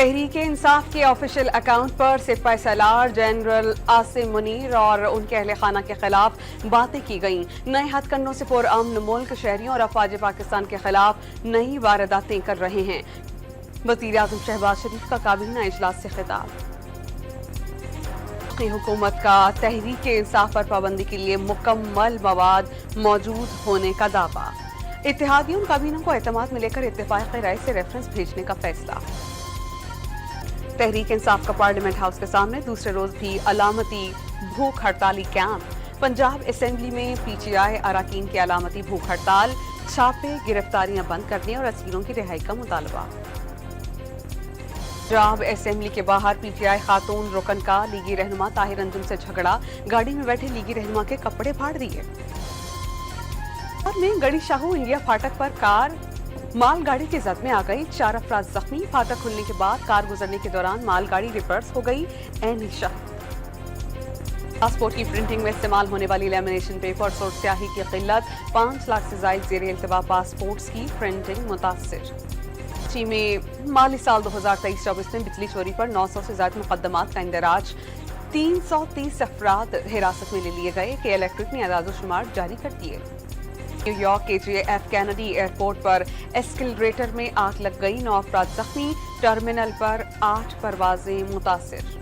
तहरीक इंसाफ के official account पर सिपाही सालार जनरल आसिम मुनीर और उनके अहले खाना के खिलाफ बातें की गईं। नए हथकंडों से पुरअमन मुल्क शहरियों और अफवाज पाकिस्तान के खिलाफ नई वारदातें कर रहे हैं। वज़ीर आज़म शहबाज शरीफ का काबीना इजलास से खिताब। हुकूमत का तहरीक इंसाफ पर पाबंदी के लिए मुकम्मल मवाद मौजूद होने का दावा। इत्तेहादियों काबीना को एतमाद में लेकर इत्तेफाक राय से रेफरेंस भेजने का फैसला। तहरीक इंसाफ का पार्लियामेंट हाउस के सामने दूसरे रोज भी अलामती भूख हड़ताली कैंप। पंजाब असेंबली में पीटीआई अरकान की अलामती भूख हड़ताल, छापे, गिरफ्तारियां बंद करने और असीरों की रिहाई का मुतालबा। पंजाब असेंबली के बाहर पीटीआई खातून रुकन का लीगी रहनुमा ताहिर अंजुम से झगड़ा, गाड़ी में बैठे लीगी रहनुमा के कपड़े फाड़ दिए। और में गड़ी शाहू इंडिया फाटक पर कार मालगाड़ी की जद में आ गई, 4 अफराद जख्मी। फाटक खुलने के बाद कार गुजरने के दौरान मालगाड़ी रिवर्स हो गई। एनिशा पासपोर्ट की प्रिंटिंग में इस्तेमाल होने वाली लेमिनेशन पेपर्स और स्याही की किल्लत, 5 लाख से जायद जेर इल्तवा पासपोर्ट्स की प्रिंटिंग मुतासिर। कराची में माली साल 2023-24 में बिजली चोरी पर 900 से ज्यादा मुकदमात का इंदराज, 330 अफराद हिरासत में ले लिए गए। के इलेक्ट्रिक ने अदाद-ओ-शुमार जारी कर दिए। न्यूयॉर्क के JF कैनेडी एयरपोर्ट पर एस्केलेटर में आग लग गई, 9 अफराद जख्मी। टर्मिनल पर 8 परवाजें मुतासिर।